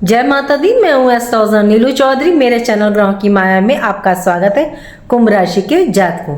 जय माता दी। मैं हूँ एस्ट्रोलॉजर नीलू चौधरी। मेरे चैनल ग्रहों की माया में आपका स्वागत है। कुंभ राशि के जातकों,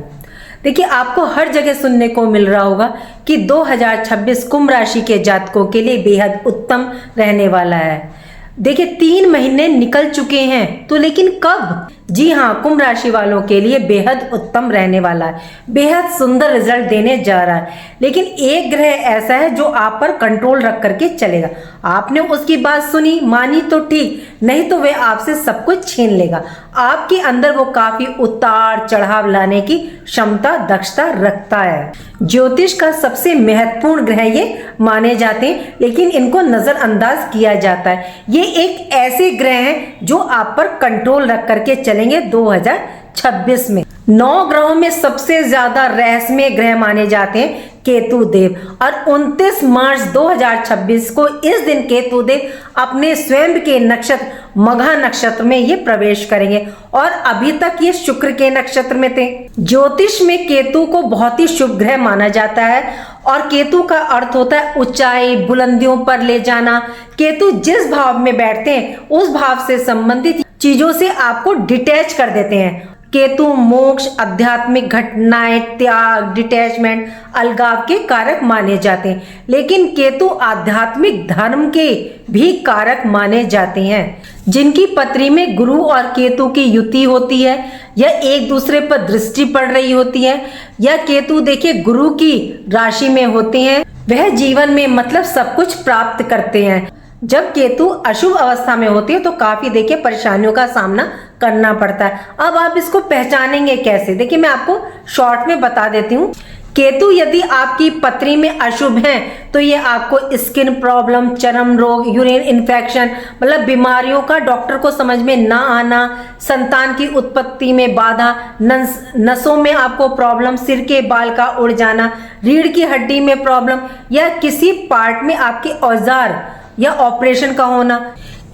देखिए आपको हर जगह सुनने को मिल रहा होगा कि 2026 कुंभ राशि के जातकों के लिए बेहद उत्तम रहने वाला है। देखिए 3 महीने निकल चुके हैं तो लेकिन कब? जी हाँ, कुंभ राशि वालों के लिए बेहद उत्तम रहने वाला है, बेहद सुंदर रिजल्ट देने जा रहा है। लेकिन एक ग्रह ऐसा है जो आप पर कंट्रोल रख करके चलेगा। आपने उसकी बात सुनी, मानी तो ठीक, नहीं तो वह आपसे सब कुछ छीन लेगा। आपके अंदर वो काफी उतार चढ़ाव लाने की क्षमता, दक्षता रखता है। ज्योतिष का सबसे महत्वपूर्ण ग्रह ये माने जाते हैं, लेकिन इनको नजरअंदाज किया जाता है। ये एक ऐसे ग्रह हैं जो आप पर कंट्रोल रख करके चलेंगे 2026 में। 9 ग्रहों में सबसे ज्यादा रहस्यमय ग्रह माने जाते हैं केतु देव, और 29 मार्च 2026 को इस दिन केतु देव अपने स्वयं के नक्षत्र मघा नक्षत्र में ये प्रवेश करेंगे, और अभी तक ये शुक्र के नक्षत्र में थे। ज्योतिष में केतु को बहुत ही शुभ ग्रह माना जाता है, और केतु का अर्थ होता है ऊंचाई, बुलंदियों पर ले जाना। केतु जिस भाव में बैठते हैं उस भाव से संबंधित चीजों से आपको डिटैच कर देते हैं। केतु मोक्ष, आध्यात्मिक घटनाएं, त्याग, डिटैचमेंट, अलगाव के कारक माने जाते हैं। लेकिन केतु आध्यात्मिक धर्म के भी कारक माने जाते हैं। जिनकी पत्री में गुरु और केतु की युति होती है, या एक दूसरे पर दृष्टि पड़ रही होती है, या केतु देखिए गुरु की राशि में होते हैं, वह जीवन में मतलब सब कुछ प्राप्त करते हैं। जब केतु अशुभ अवस्था में होती है तो काफी देखिए परेशानियों का सामना करना पड़ता है। अब आप इसको पहचानेंगे कैसे? देखिए मैं आपको शॉर्ट में बता देती हूँ। केतु यदि आपकी पत्री में अशुभ है तो ये आपको स्किन प्रॉब्लम, चर्म रोग, यूरिन इन्फेक्शन, मतलब बीमारियों का डॉक्टर को समझ में ना आना, संतान की उत्पत्ति में बाधा, नसों में आपको प्रॉब्लम, सिर के बाल का उड़ जाना, रीढ़ की हड्डी में प्रॉब्लम, या किसी पार्ट में आपके औजार या ऑपरेशन का होना।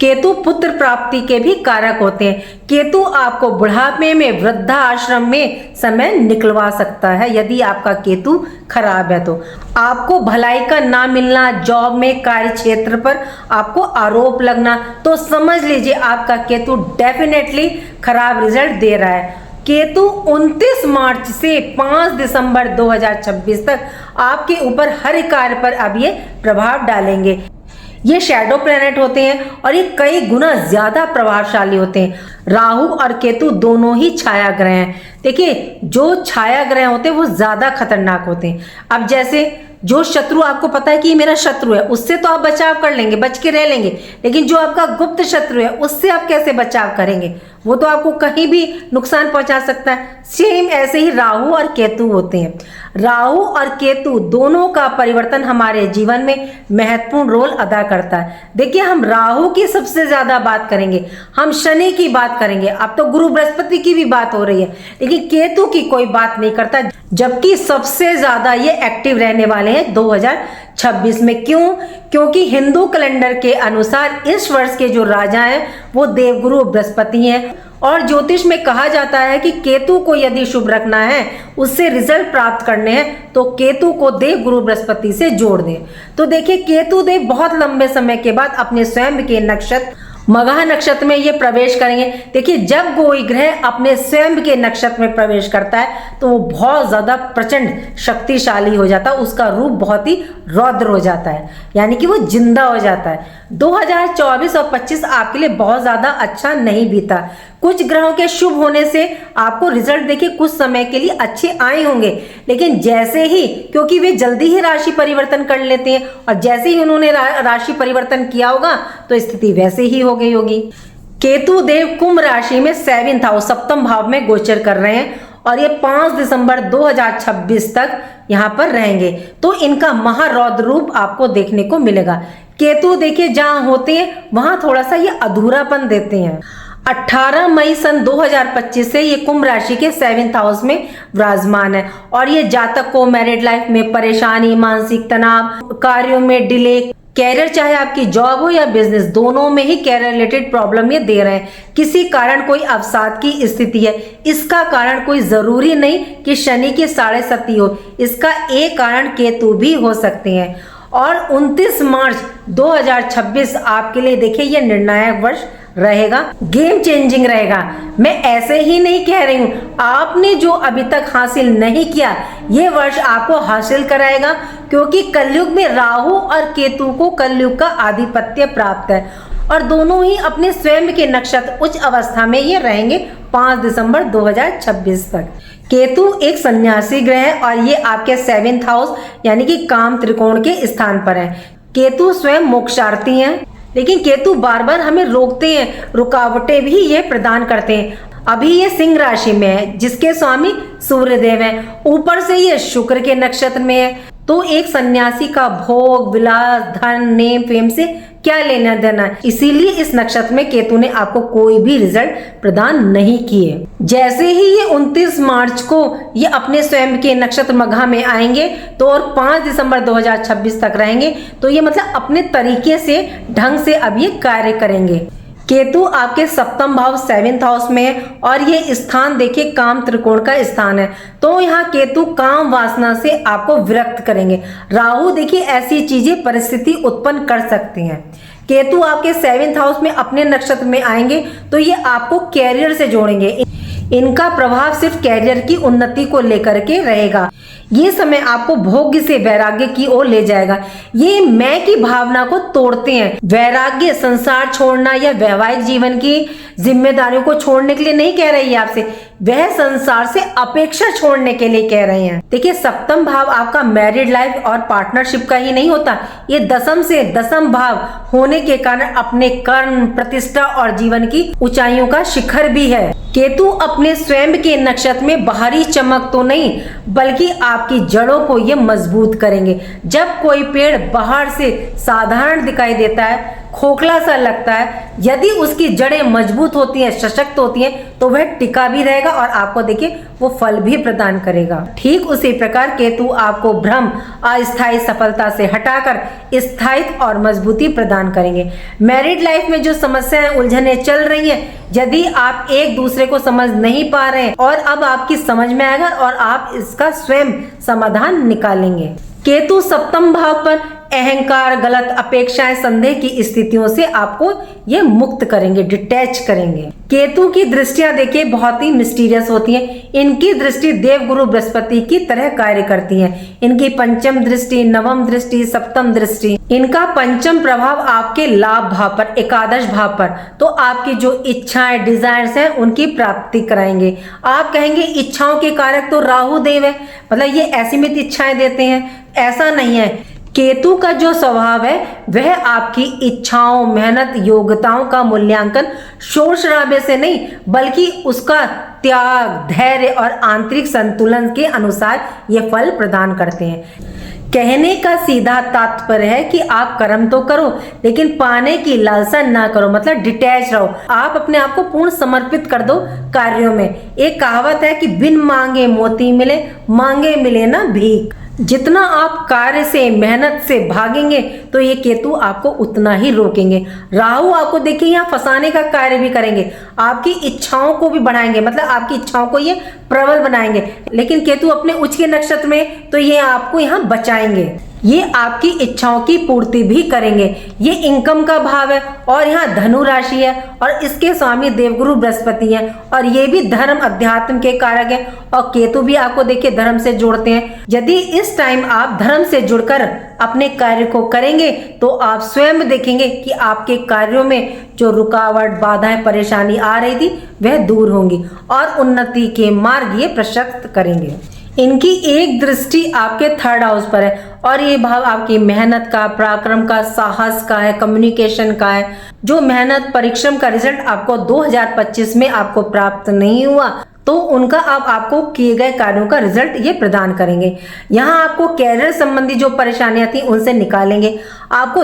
केतु पुत्र प्राप्ति के भी कारक होते हैं। केतु आपको बुढ़ापे में, वृद्धा आश्रम में समय निकलवा सकता है यदि आपका केतु खराब है तो। आपको भलाई का ना मिलना, जॉब में, कार्य क्षेत्र पर आपको आरोप लगना, तो समझ लीजिए आपका केतु डेफिनेटली खराब रिजल्ट दे रहा है। केतु 29 मार्च से 5 दिसंबर 2026 तक आपके ऊपर हर कार्य पर अब ये प्रभाव डालेंगे। ये शैडो प्लैनेट होते हैं और ये कई गुना ज्यादा प्रभावशाली होते हैं। राहु और केतु दोनों ही छाया ग्रह हैं। देखिए जो छाया ग्रह होते हैं वो ज्यादा खतरनाक होते हैं। अब जैसे जो शत्रु, आपको पता है कि मेरा शत्रु है, उससे तो आप बचाव कर लेंगे, बच के रह लेंगे, लेकिन जो आपका गुप्त शत्रु है उससे आप कैसे बचाव करेंगे? वो तो आपको कहीं भी नुकसान पहुंचा सकता है। सेम ऐसे ही राहु और केतु होते हैं। राहु और केतु दोनों का परिवर्तन हमारे जीवन में महत्वपूर्ण रोल अदा करता है। देखिए हम राहु की सबसे ज्यादा बात करेंगे, हम शनि की बात करेंगे, अब तो गुरु बृहस्पति की भी बात हो रही है, लेकिन केतु की कोई बात नहीं करता। जबकि सबसे ज्यादा ये एक्टिव रहने वाले हैं 2026 में। क्यों? क्योंकि हिंदू कैलेंडर के अनुसार इस वर्ष के जो राजा हैं वो देवगुरु बृहस्पति हैं, और ज्योतिष में कहा जाता है कि केतु को यदि शुभ रखना है, उससे रिजल्ट प्राप्त करने हैं, तो केतु को देव गुरु बृहस्पति से जोड़ दें। तो देखिए केतु देव बहुत लंबे समय के बाद अपने स्वयं के नक्षत्र मघा नक्षत्र में ये प्रवेश करेंगे। देखिए जब कोई ग्रह अपने स्वयं के नक्षत्र में प्रवेश करता है तो वो बहुत ज्यादा प्रचंड शक्तिशाली हो जाता है, उसका रूप बहुत ही रौद्र हो जाता है, यानी कि वो जिंदा हो जाता है। 2024 और 25 आपके लिए बहुत ज्यादा अच्छा नहीं बीता। कुछ ग्रहों के शुभ होने से आपको रिजल्ट देखिए कुछ समय के लिए अच्छे आए होंगे, लेकिन जैसे ही, क्योंकि वे जल्दी ही राशि परिवर्तन कर लेते हैं, और जैसे ही उन्होंने राशि परिवर्तन किया होगा तो स्थिति वैसे ही हो गई होगी। केतु देव कुंभ राशि में 7th हाउस, सप्तम भाव में गोचर कर रहे हैं, और ये 5 दिसंबर 2026 तक यहाँ पर रहेंगे। तो इनका महारौद्र रूप आपको देखने को मिलेगा। केतु देखिए जहां होते हैं वहां थोड़ा सा ये अधूरापन देते हैं। 18 मई सन 2025 से ये कुंभ राशि के 7th हाउस में विराजमान है, और ये जातक को मैरिड लाइफ में परेशानी, मानसिक तनाव, कार्यों में डिले, कैरियर, चाहे आपकी जॉब हो या बिजनेस, दोनों में ही कैरियर रिलेटेड प्रॉब्लम ये दे रहे हैं। किसी कारण कोई अवसाद की स्थिति है। इसका कारण कोई जरूरी नहीं कि शनि की 7.5 हो, इसका एक कारण केतु भी हो सकते हैं। और 29 मार्च 2026 आपके लिए देखिए ये निर्णायक वर्ष रहेगा, गेम चेंजिंग रहेगा। मैं ऐसे ही नहीं कह रही हूँ, आपने जो अभी तक हासिल नहीं किया ये वर्ष आपको हासिल कराएगा, क्योंकि कलयुग में राहु और केतु को कलयुग का आधिपत्य प्राप्त है और दोनों ही अपने स्वयं के नक्षत्र उच्च अवस्था में ये रहेंगे 5 दिसंबर 2026 तक। केतु एक सन्यासी ग्रह है और ये आपके 7th हाउस यानी कि काम त्रिकोण के स्थान पर है। केतु स्वयं मोक्षार्थी हैं, लेकिन केतु बार बार हमें रोकते हैं, रुकावटें भी ये प्रदान करते हैं। अभी ये सिंह राशि में है जिसके स्वामी सूर्यदेव हैं, ऊपर से ये शुक्र के नक्षत्र में है। तो एक सन्यासी का भोग विलास धन नेम फेम से क्या लेना देना, इसीलिए इस नक्षत्र में केतु ने आपको कोई भी रिजल्ट प्रदान नहीं किए। जैसे ही ये 29 मार्च को ये अपने स्वयं के नक्षत्र मघा में आएंगे तो और 5 दिसंबर 2026 तक रहेंगे, तो ये मतलब अपने तरीके से ढंग से अब ये कार्य करेंगे। केतु आपके 7th भाव 7th हाउस में है और ये स्थान देखिए काम त्रिकोण का स्थान है, तो यहाँ केतु काम वासना से आपको विरक्त करेंगे। राहु देखिए ऐसी चीजें परिस्थिति उत्पन्न कर सकती हैं। केतु आपके 7th हाउस में अपने नक्षत्र में आएंगे तो ये आपको कैरियर से जोड़ेंगे। इनका प्रभाव सिर्फ कैरियर की उन्नति को लेकर के रहेगा। ये समय आपको भोग्य से वैराग्य की ओर ले जाएगा। ये मैं की भावना को तोड़ते हैं। वैराग्य संसार छोड़ना या वैवाहिक जीवन की जिम्मेदारियों को छोड़ने के लिए नहीं कह रही है आपसे, वह संसार से अपेक्षा छोड़ने के लिए कह रहे हैं। देखिए 7th भाव आपका मैरिड लाइफ और पार्टनरशिप का ही नहीं होता, ये 10th से 10th भाव होने के कारण अपने कर्म प्रतिष्ठा और जीवन की ऊंचाइयों का शिखर भी है। केतु अपने स्वयं के नक्षत्र में बाहरी चमक तो नहीं बल्कि आपकी जड़ों को ये मजबूत करेंगे। जब कोई पेड़ बाहर से साधारण दिखाई देता है, खोखला सा लगता है, यदि उसकी जड़ें मजबूत होती हैं सशक्त होती हैं तो वह टिका भी रहेगा और आपको देखिए वो फल भी प्रदान करेगा। ठीक उसी प्रकार केतु आपको भ्रम अस्थायी सफलता से हटाकर स्थायित्व और मजबूती प्रदान करेंगे। मैरिड लाइफ में जो समस्याएं उलझने चल रही हैं, यदि आप एक दूसरे को समझ नहीं पा रहे हैं और अब आपकी समझ में आएगा और आप इसका स्वयं समाधान निकालेंगे। केतु 7th भाव पर अहंकार गलत अपेक्षाएं संदेह की स्थितियों से आपको ये मुक्त करेंगे, डिटैच करेंगे। केतु की दृष्टियां देखिए बहुत ही मिस्टीरियस होती हैं। इनकी दृष्टि देवगुरु बृहस्पति की तरह कार्य करती है। इनकी 5th दृष्टि 9th दृष्टि 7th दृष्टि, इनका 5th प्रभाव आपके लाभ भाव पर एकादश भाव पर, तो आपकी जो इच्छाएं डिजायर्स हैं उनकी प्राप्ति कराएंगे। आप कहेंगे इच्छाओं के कारक तो राहु देव है, मतलब ये असीमित इच्छाएं देते हैं, ऐसा नहीं है। केतु का जो स्वभाव है वह आपकी इच्छाओं मेहनत योग्यताओं का मूल्यांकन शोर शराबे से नहीं बल्कि उसका त्याग धैर्य और आंतरिक संतुलन के अनुसार ये फल प्रदान करते हैं। कहने का सीधा तात्पर्य है कि आप कर्म तो करो लेकिन पाने की लालसा ना करो, मतलब डिटैच रहो। आप अपने आप को पूर्ण समर्पित कर दो कार्यों में। एक कहावत है कि बिन मांगे मोती मिले, मांगे मिले ना भीख। जितना आप कार्य से मेहनत से भागेंगे तो ये केतु आपको उतना ही रोकेंगे। राहु आपको देखिए यहाँ फंसाने का कार्य भी करेंगे, आपकी इच्छाओं को भी बढ़ाएंगे, मतलब आपकी इच्छाओं को ये प्रबल बनाएंगे। लेकिन केतु अपने उच्च के नक्षत्र में तो ये आपको यहाँ बचाएंगे, ये आपकी इच्छाओं की पूर्ति भी करेंगे। ये इनकम का भाव है और यहाँ धनु राशि है और इसके स्वामी देवगुरु बृहस्पति हैं और ये भी धर्म अध्यात्म के कारक है और केतु भी आपको देखिए धर्म से जोड़ते हैं। यदि इस टाइम आप धर्म से जुड़कर अपने कार्य को करेंगे तो आप स्वयं देखेंगे कि आपके कार्यों में जो रुकावट बाधाएं परेशानी आ रही थी वह दूर होंगी और उन्नति के मार्ग ये प्रशस्त करेंगे। इनकी एक दृष्टि आपके 3rd हाउस पर है और ये भाव आपकी मेहनत का पराक्रम का साहस का है, कम्युनिकेशन का है। जो मेहनत परिश्रम का रिजल्ट आपको 2025 में आपको प्राप्त नहीं हुआ तो उनका अब आपको किए गए कार्यों का रिजल्ट ये प्रदान करेंगे। यहाँ आपको कैरियर संबंधी जो परेशानियां थी उनसे निकालेंगे, आपको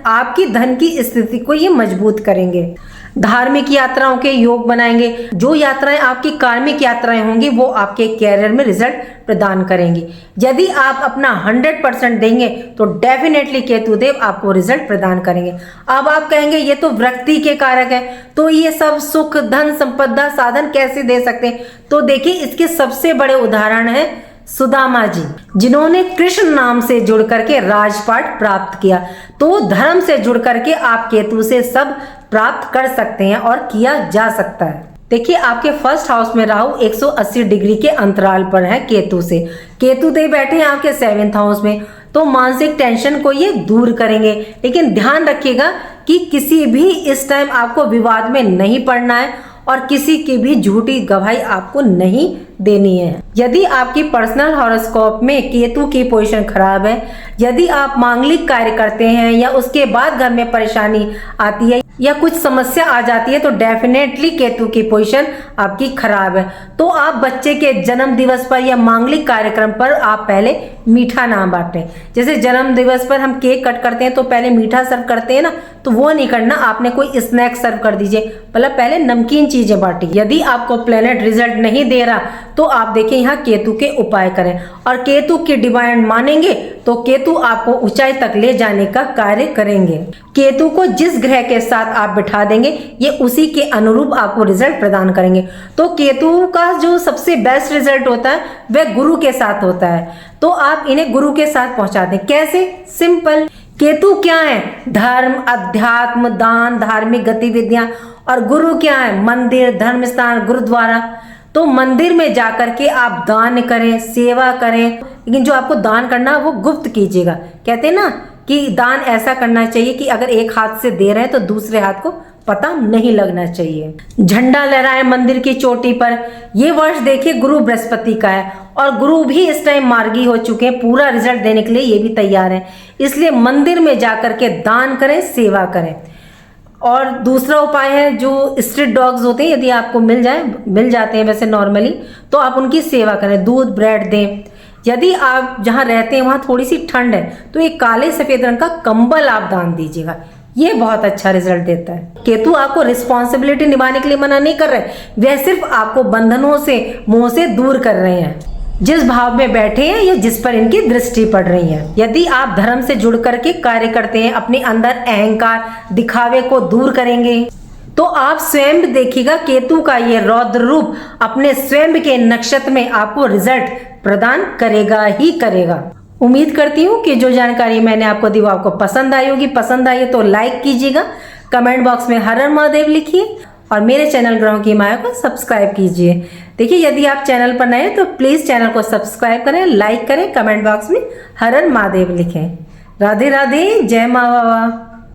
आपकी धन की स्थिति को ये मजबूत करेंगे। धार्मिक यात्राओं के योग बनाएंगे। जो यात्राएं आपकी कार्मिक यात्राएं होंगी वो आपके कैरियर में रिजल्ट प्रदान करेंगी। यदि आप अपना 100% देंगे तो डेफिनेटली केतुदेव आपको रिजल्ट प्रदान करेंगे। अब आप कहेंगे ये तो व्यक्ति के कारक है, तो ये सब सुख धन संपदा साधन कैसे दे सकते हैं? तो देखिए इसके सबसे बड़े उदाहरण है सुदामा जी, जिन्होंने कृष्ण नाम से जुड़ करके राजपाट प्राप्त किया। तो धर्म से जुड़ करके आप केतु से सब प्राप्त कर सकते हैं और किया जा सकता है। देखिए आपके फर्स्ट हाउस में राहु 180 डिग्री के अंतराल पर है केतु से। केतु देव बैठे हैं आपके 7th हाउस में, तो मानसिक टेंशन को ये दूर करेंगे। लेकिन ध्यान रखिएगा कि किसी भी इस टाइम आपको विवाद में नहीं पड़ना है और किसी की भी झूठी गवाही आपको नहीं देनी है। यदि आपकी पर्सनल हॉरोस्कोप में केतु की पोजीशन खराब है, यदि आप मांगलिक कार्य करते हैं या उसके बाद घर में परेशानी आती है या कुछ समस्या आ जाती है, तो डेफिनेटली केतु की पोजीशन आपकी खराब है। तो आप बच्चे के जन्म दिवस पर या मांगलिक कार्यक्रम पर आप पहले मीठा ना बांटें। जैसे जन्म दिवस पर हम केक कट करते हैं तो पहले मीठा सर्व करते हैं ना, तो वो नहीं करना, आपने कोई स्नैक सर्व कर दीजिए, मतलब पहले नमकीन चीजें बांटिए। यदि आपको प्लेनेट रिजल्ट नहीं दे रहा तो आप देखिए यहाँ केतु के उपाय करें, और केतु की डिमांड मानेंगे तो केतु आपको ऊंचाई तक ले जाने का कार्य करेंगे। केतु को जिस ग्रह के साथ आप बिठा देंगे ये उसी के अनुरूप आपको रिजल्ट प्रदान करेंगे। तो केतु का जो सबसे बेस्ट रिजल्ट होता है वह गुरु के साथ होता है, तो आप इन्हें गुरु के साथ पहुंचा दें। कैसे? सिंपल। केतु क्या है? धर्म, अध्यात्म, दान, धार्मिक गतिविधियां। और गुरु क्या है? मंदिर, धर्म स्थान, गुरुद्वारा। तो मंदिर में जाकर के आप दान करें, सेवा करें, लेकिन जो आपको दान करना वो गुप्त कीजिएगा। कहते हैं ना कि दान ऐसा करना चाहिए कि अगर एक हाथ से दे रहे हैं तो दूसरे हाथ को पता नहीं लगना चाहिए। झंडा लहराए मंदिर की चोटी पर। ये वर्ष देखिए गुरु बृहस्पति का है और गुरु भी इस टाइम मार्गी हो चुके हैं, पूरा रिजल्ट देने के लिए ये भी तैयार है। इसलिए मंदिर में जाकर के दान करें, सेवा करें। और दूसरा उपाय है, जो स्ट्रीट डॉग्स होते हैं यदि आपको मिल जाते हैं वैसे नॉर्मली, तो आप उनकी सेवा करें, दूध ब्रेड दें। यदि आप जहाँ रहते हैं वहाँ थोड़ी सी ठंड है तो एक काले सफेद रंग का कंबल आप दान दीजिएगा, ये बहुत अच्छा रिजल्ट देता है। केतु आपको रिस्पॉन्सिबिलिटी निभाने के लिए मना नहीं कर रहे, वह सिर्फ आपको बंधनों से, मोह से दूर कर रहे हैं, जिस भाव में बैठे हैं या जिस पर इनकी दृष्टि पड़ रही है। यदि आप धर्म से जुड़ करके कार्य करते हैं, अपने अंदर अहंकार, दिखावे को दूर करेंगे, तो आप स्वयं देखिएगा केतु का ये रौद्र रूप अपने स्वयं के नक्षत्र में आपको रिजल्ट प्रदान करेगा ही करेगा। उम्मीद करती हूँ कि जो जानकारी मैंने आपको दी वो आपको पसंद आई होगी। पसंद आई तो लाइक कीजिएगा, कमेंट बॉक्स में हर हर महादेव लिखिए और मेरे चैनल ग्रहों की माया को सब्सक्राइब कीजिए। देखिए यदि आप चैनल पर नए हैं तो प्लीज चैनल को सब्सक्राइब करें, लाइक करें, कमेंट बॉक्स में हर हर महादेव लिखें। राधे राधे, जय माँ बाबा।